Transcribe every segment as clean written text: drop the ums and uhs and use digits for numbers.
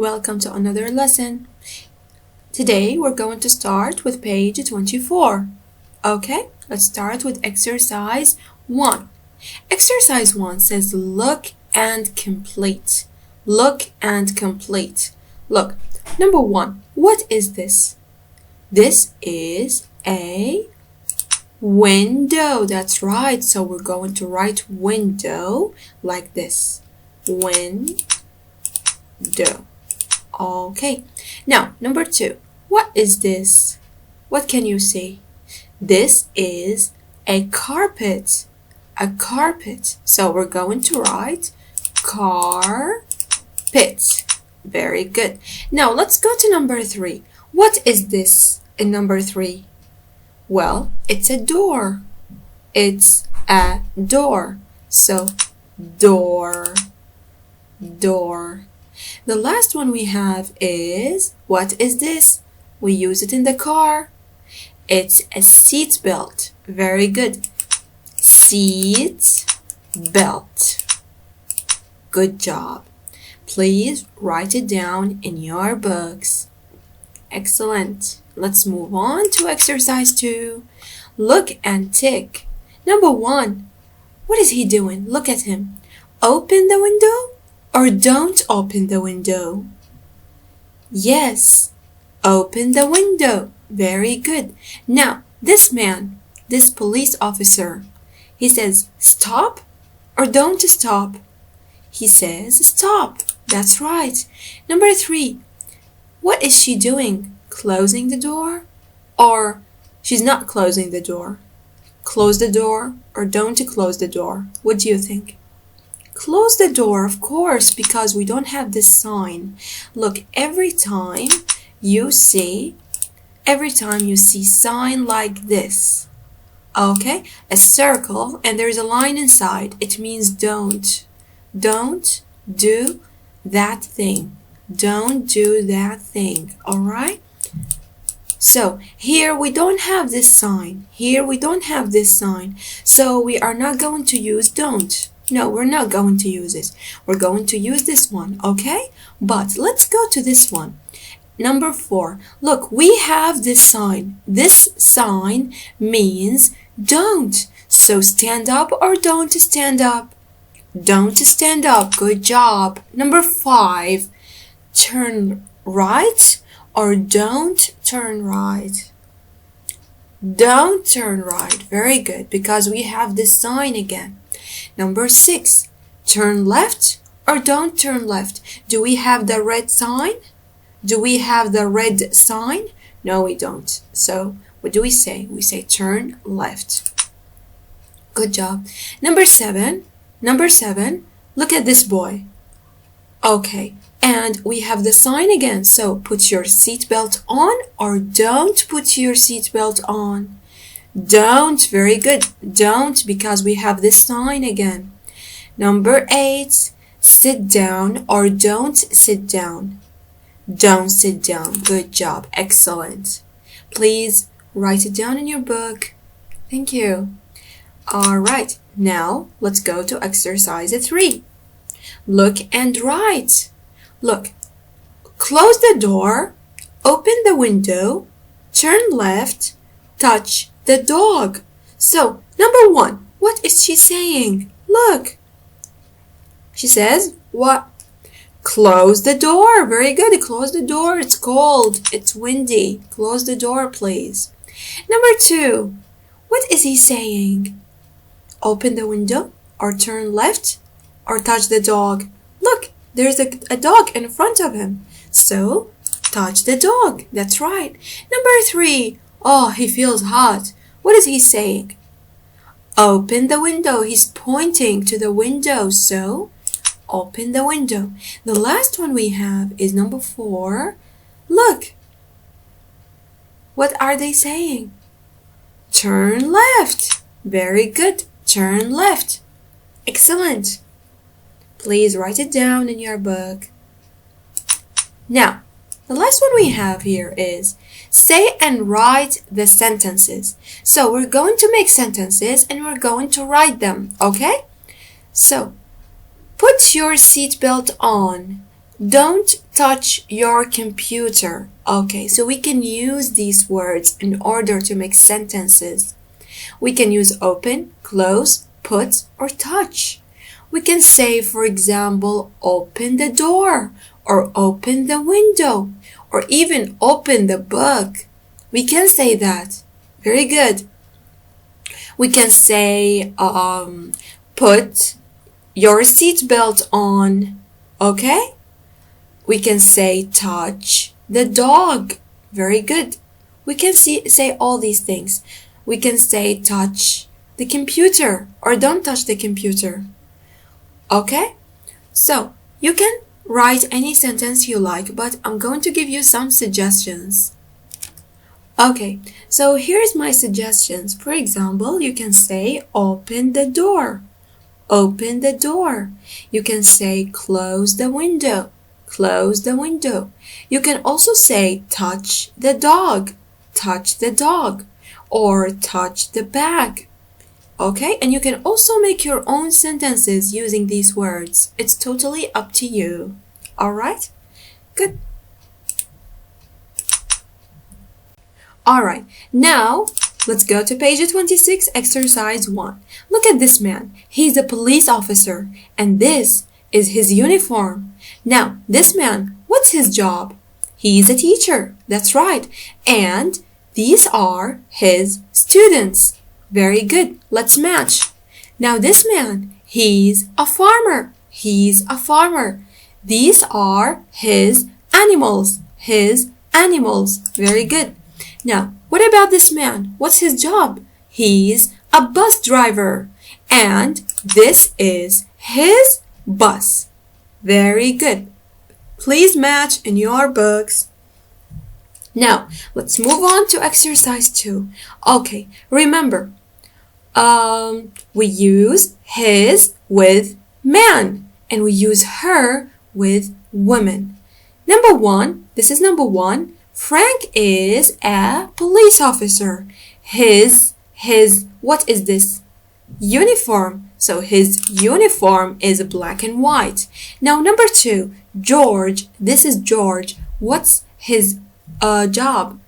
Welcome to another lesson. Today we're going to start with page 24. Okay, let's start with exercise 1. Exercise 1 says look and complete. Look and complete. Look, number 1, what is this? This is a window. That's right. So we're going to write window like this. Window. Okay. Now, number 2. What is this? What can you see? This is a carpet. A carpet. So we're going to write carpet. Very good. Now, let's go to number 3. What is this in number 3? Well, it's a door. It's a door. So, door. Door. The last one we have is, what is this? We use it in the car. It's a seat belt. Very good. Seat belt. Good job. Please write it down in your books. Excellent. Let's move on to exercise 2. Look and tick. Number 1. What is he doing? Look at him. Open the window or don't open the window? Yes. Open the window. Very good. Now, this man, this police officer, he says stop or don't stop? He says stop. That's right. Number 3. What is she doing? Closing the door? Or she's not closing the door? Close the door or don't close the door? What do you think? Close the door, of course, because we don't have this sign. Look, every time you see sign like this, okay, a circle and there's a line inside, it means don't do that thing. Don't do that thing. All right. So here we don't have this sign. So we are not going to use don't. No, we're not going to use it. We're going to use this one. Okay. But let's go to this one. Number 4. Look, we have this sign. This sign means don't. So stand up or don't stand up? Don't stand up. Good job. Number 5. Turn right or don't turn right? Don't turn right. Very good, because we have this sign again. Number 6. Turn left or don't turn left? Do we have the red sign? No, we don't. So what do we say? We say turn left. Good job. Number 7. Look at this boy. Okay. And we have the sign again. So put your seatbelt on or don't put your seatbelt on? Don't. Very good. Don't, because we have this sign again. Number 8. Sit down or don't sit down? Don't sit down. Good job. Excellent. Please write it down in your book. Thank you. All right. Now let's go to exercise 3. Look and write. Look, close the door, open the window, turn left, touch the dog. So, number 1, what is she saying? Look. She says, what? Close the door. Very good. Close the door. It's cold. It's windy. Close the door, please. Number 2, what is he saying? Open the window or turn left or touch the dog? Look. There's a dog in front of him. So, touch the dog. That's right. Number 3. Oh, he feels hot. What is he saying? Open the window. He's pointing to the window. So, open the window. The last one we have is number 4. Look. What are they saying? Turn left. Very good. Turn left. Excellent. Please write it down in your book. Now, the last one we have here is say and write the sentences. So we're going to make sentences and we're going to write them, okay? So, put your seatbelt on. Don't touch your computer. Okay, so we can use these words in order to make sentences. We can use open, close, put, or touch. We can say, for example, open the door, or open the window, or even open the book. We can say that. Very good. We can say, put your seatbelt on. Okay? We can say, touch the dog. Very good. We can say all these things. We can say, touch the computer, or don't touch the computer. Okay? So, you can write any sentence you like, but I'm going to give you some suggestions. Okay, so here's my suggestions. For example, you can say, open the door. Open the door. You can say, close the window. Close the window. You can also say, touch the dog. Touch the dog. Or touch the bag. Okay, and you can also make your own sentences using these words. It's totally up to you. Alright? Good. Alright, now let's go to page 26, exercise 1. Look at this man. He's a police officer, and this is his uniform. Now, this man, what's his job? He's a teacher. That's right. And these are his students. Very good. Let's match. Now this man, he's a farmer. He's a farmer. These are his animals. His animals. Very good. Now, what about this man? What's his job? He's a bus driver. And this is his bus. Very good. Please match in your books. Now, let's move on to exercise 2. Okay, remember, we use his with man, and we use her with women. Number 1, this is number 1. Frank is a police officer. His, what is this? Uniform. So his uniform is black and white. Now number 2, George. This is George. What's his job?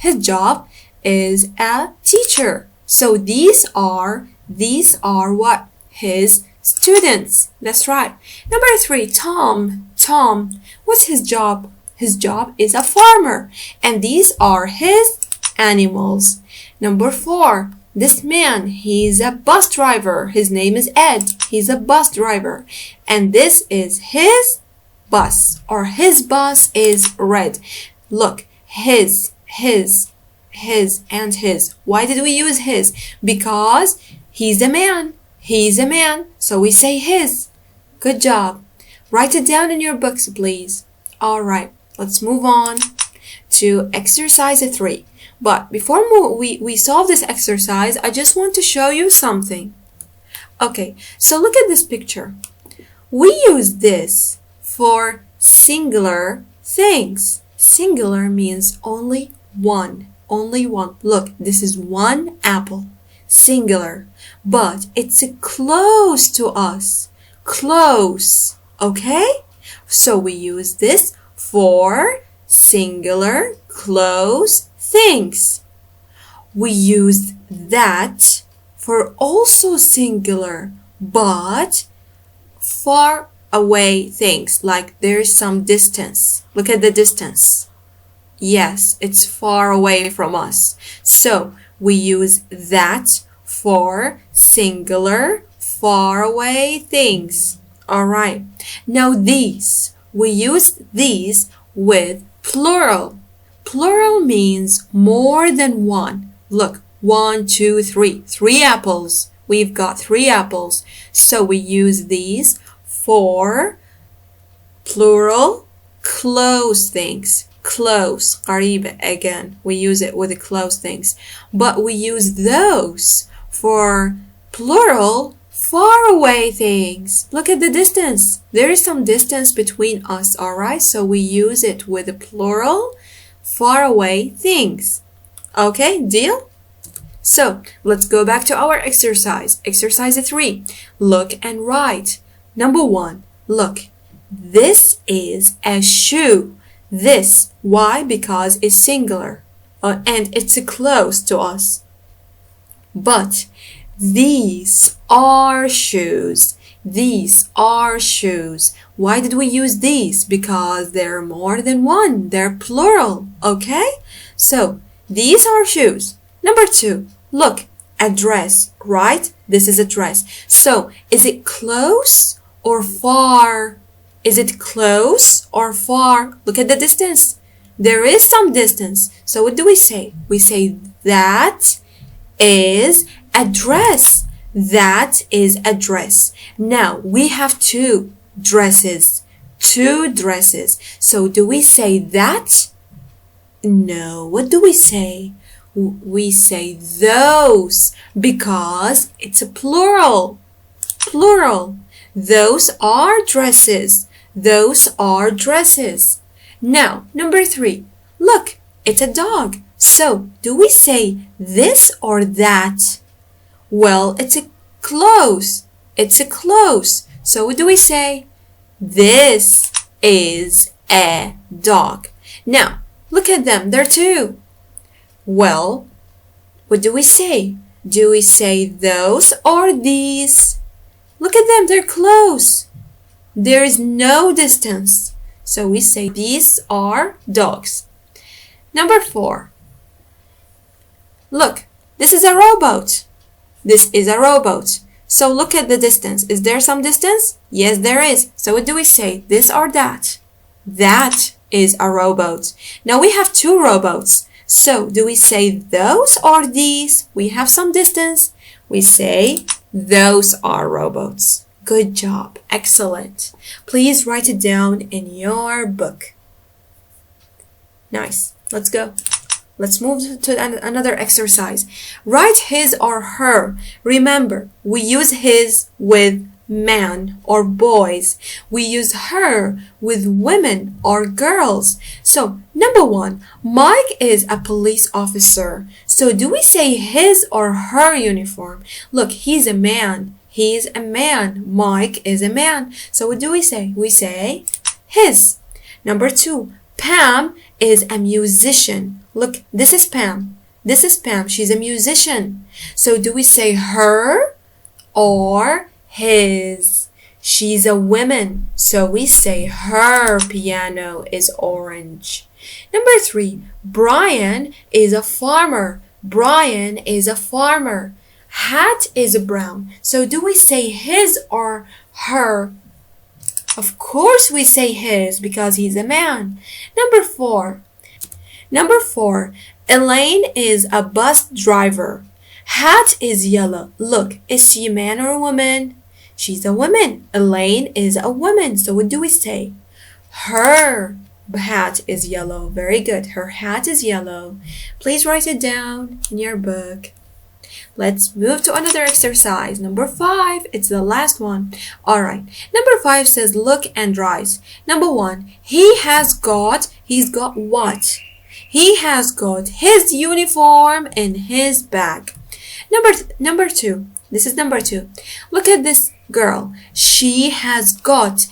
His job is a teacher. So these are what? His students. That's right. Number 3, Tom. Tom, what's his job? His job is a farmer. And these are his animals. Number 4, this man, he's a bus driver. His name is Ed. He's a bus driver. And this is his bus, or his bus is red. Look, his, and his. Why did we use his? Because he's a man. He's a man. So we say his. Good job. Write it down in your books, please. All right, let's move on to exercise 3. But before we solve this exercise, I just want to show you something. Okay, so look at this picture. We use this for singular things. Singular means only one. Only one. Look, this is one apple. Singular. But it's close to us. Close. Okay? So we use this for singular, close things. We use that for also singular, but far away things, like there's some distance. Look at the distance. Yes, it's far away from us. So we use that for singular, far away things. All right. Now these, we use these with plural. Plural means more than one. Look, 1, 2, 3. 3 apples. We've got 3 apples. So we use these for plural, close things. Close, قريبة, again. We use it with the close things. But we use those for plural, far away things. Look at the distance. There is some distance between us, alright? So we use it with the plural, far away things. Okay, deal? So, let's go back to our exercise. Exercise 3. Look and write. Number 1. Look. this is a shoe. This. Why? Because it's singular and it's close to us. But these are shoes. These are shoes. Why did we use these? Because they're more than one. They're plural. Okay? So, these are shoes. Number 2. Look, a dress, right? This is a dress. So, is it close or far? Is it close or far? Look at the distance. There is some distance. So, what do we say? We say that is a dress. That is a dress. Now, we have two dresses. Two dresses. So, do we say that? No. What do we say? We say those because it's a plural. Plural. Those are dresses. Those are dresses. Now, number 3. Look, it's a dog. So, do we say this or that? Well, it's a close. It's a close. So, what do we say? This is a dog. Now, look at them. They're two. Well, what do we say? Do we say those or these? Look at them. They're close. There is no distance. So we say these are dogs. Number 4. Look, this is a rowboat. This is a rowboat. So look at the distance. Is there some distance? Yes, there is. So what do we say? This or that? That is a rowboat. Now we have two rowboats. So do we say those or these? We have some distance. We say those are rowboats. Good job. Excellent. Please write it down in your book. Nice. Let's go. Let's move to another exercise. Write his or her. Remember, we use his with man or boys. We use her with women or girls. So, number 1, Mike is a police officer. So, do we say his or her uniform? Look, he's a man. He's a man. Mike is a man. So, what do we say? We say his. Number 2, Pam is a musician. Look, this is Pam. This is Pam. She's a musician. So, do we say her or his? She's a woman. So, we say her piano is orange. Number 3, Brian is a farmer. Brian is a farmer. Hat is brown. So, do we say his or her? Of course we say his because he's a man. Number 4, Elaine is a bus driver. Hat is yellow. Look, is she a man or a woman? She's a woman. Elaine is a woman. So what do we say? Her hat is yellow. Very good. Her hat is yellow. Please write it down in your book. Let's move to another exercise. Number 5, it's the last one. All right. Number 5 says, look and write. Number 1, he's got what? He has got his uniform in his bag. Number 2, this is number 2. Look at this girl. She has got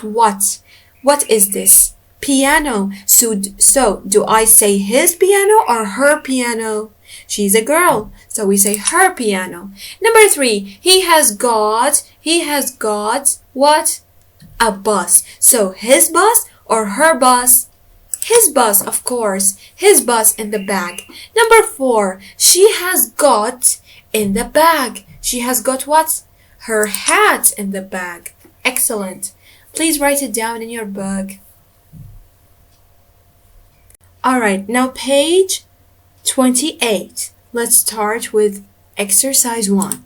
what? What is this? Piano. So do I say his piano or her piano? She's a girl, so we say her piano. Number 3, he has got what? A bus. So his bus or her bus? His bus, of course. His bus in the bag. Number 4, she has got in the bag. She has got what? Her hat in the bag. Excellent. Please write it down in your book. All right, now page 28. Let's start with exercise 1.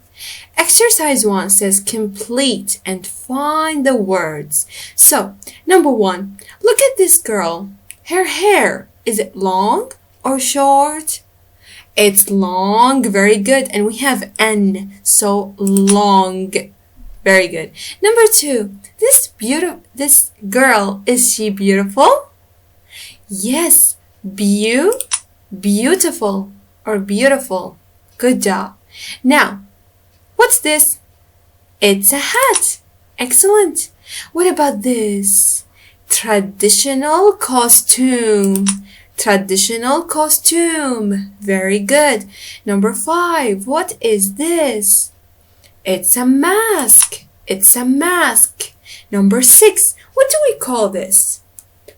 Exercise 1 says complete and find the words. So, number 1, look at this girl. Her hair, is it long or short? It's long, very good. And we have N, so long. Very good. Number 2, this girl, is she beautiful? Yes, beautiful or beautiful. Good job. Now, what's this? It's a hat. Excellent. What about this? Traditional costume. Traditional costume. Very good. Number 5. What is this? It's a mask. It's a mask. Number 6. What do we call this?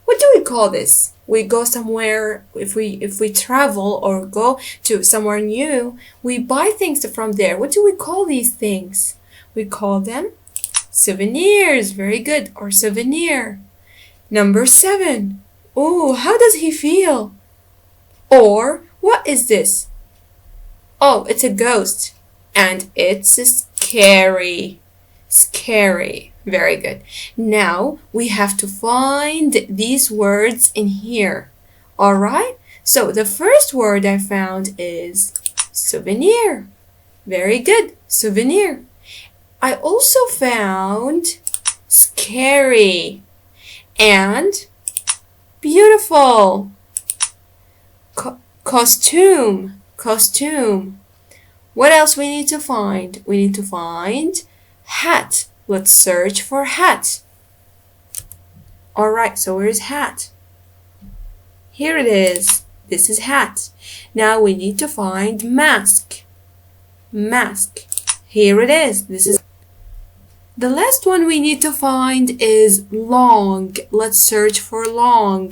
What do we call this? We go somewhere, if we travel or go to somewhere new, we buy things from there. What do we call these things? We call them souvenirs. Very good. Or souvenir. Number 7. Oh, how does he feel? Or, what is this? Oh, it's a ghost. And it's scary. Scary. Very good. Now, we have to find these words in here. Alright? So, the first word I found is souvenir. Very good. Souvenir. I also found scary and beautiful. Costume. Costume. What else we need to find? We need to find hat. Let's search for hat. Alright, so where's hat? Here it is. This is hat. Now we need to find mask. Mask. Here it is. This is. The last one we need to find is long. Let's search for long.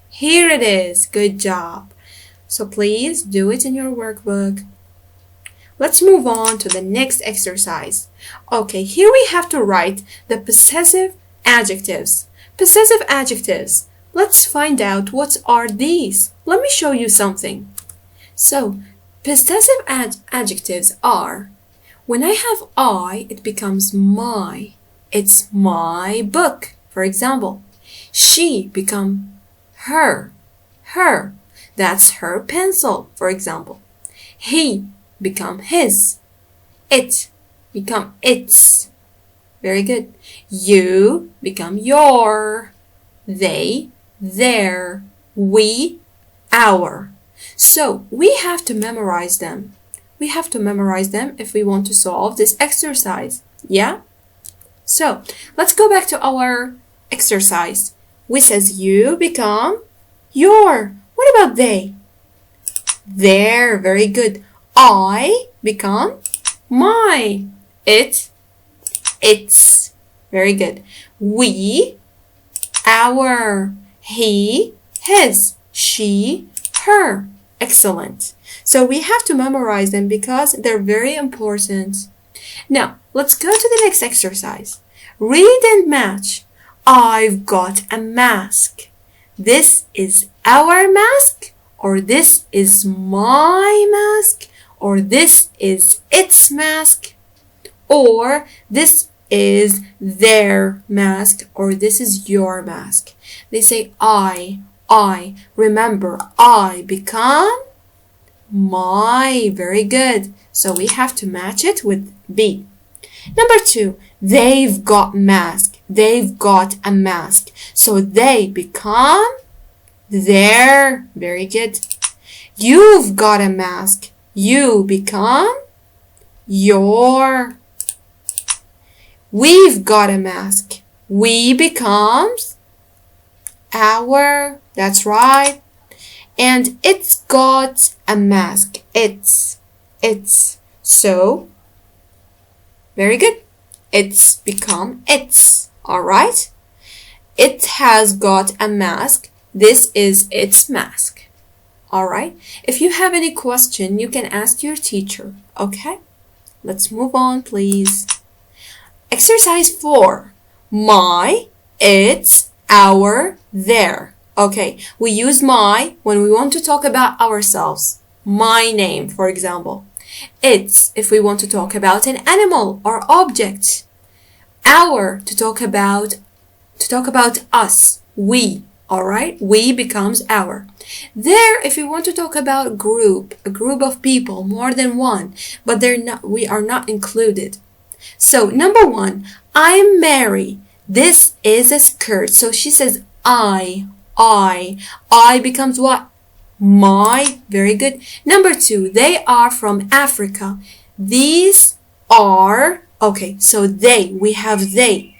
Here it is. Good job. So please do it in your workbook. Let's move on to the next exercise. Okay, here we have to write the possessive adjectives. Possessive adjectives. Let's find out what are these. Let me show you something. So, possessive adjectives are, when I have I, it becomes my. It's my book, for example. She become her. Her. That's her pencil, for example. He become his. It become its. Very good. You become your. They, their. We, our. So we have to memorize them. We have to memorize them if we want to solve this exercise. Yeah? So let's go back to our exercise. We says you become your. What about they? Their. Very good. I become my. It, its. Very good. We, our. He, his. She, her. Excellent. So we have to memorize them because they're very important. Now, let's go to the next exercise. Read and match. I've got a mask. This is our mask, or this is my mask, or this is its mask, or this is their mask, or this is your mask. They say I. Remember, I become my. Very good. So we have to match it with B. Number 2, they've got mask. They've got a mask. So they become their. Very good. You've got a mask. You become your. We've got a mask. We becomes our. That's right. And it's got a mask. It's. So, very good. It's become its. Alright? It has got a mask. This is its mask. Alright? If you have any question, you can ask your teacher. Okay? Let's move on, please. Exercise 4. My, its, our, their. Okay, we use my when we want to talk about ourselves. My name, for example. It's if we want to talk about an animal or object. Our to talk about us. We. Alright? We becomes our. There if we want to talk about a group of people, more than one, but we are not included. So number 1, I'm Mary. This is a skirt. So she says I becomes what? My. Very good. Number 2, they are from Africa. These are, okay, so they, we have they.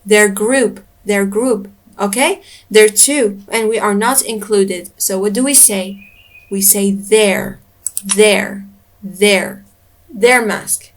Their group. Okay? They're two, and we are not included. So what do we say? We say their mask.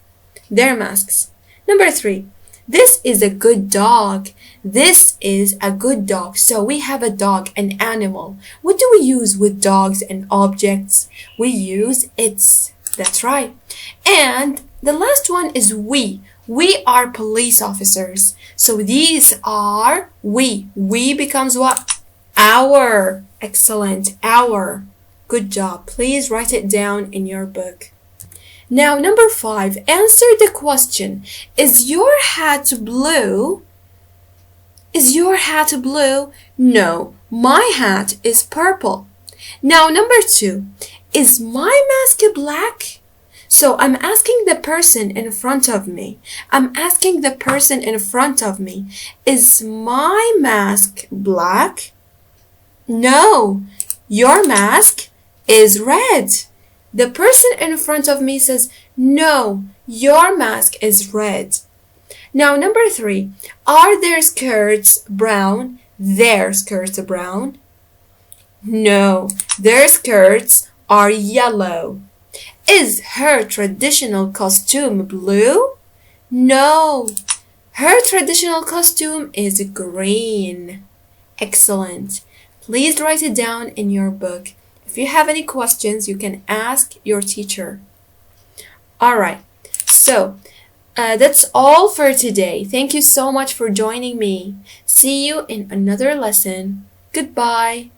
Their masks. Number 3. This is a good dog. This is a good dog. So we have a dog, an animal. What do we use with dogs and objects? We use its. That's right. And the last one is we. We are police officers. So these are we. We becomes what? Our. Excellent. Our. Good job. Please write it down in your book. Now, number 5, answer the question. Is your hat blue? Is your hat blue? No, my hat is purple. Now, number 2, is my mask black? So I'm asking the person in front of me. Is my mask black? No, your mask is red. The person in front of me says, no, your mask is red. Now, number 3, are their skirts brown? Their skirts brown? No, their skirts are yellow. Is her traditional costume blue? No, her traditional costume is green. Excellent. Please write it down in your book. If you have any questions, you can ask your teacher. Alright, so that's all for today. Thank you so much for joining me. See you in another lesson. Goodbye.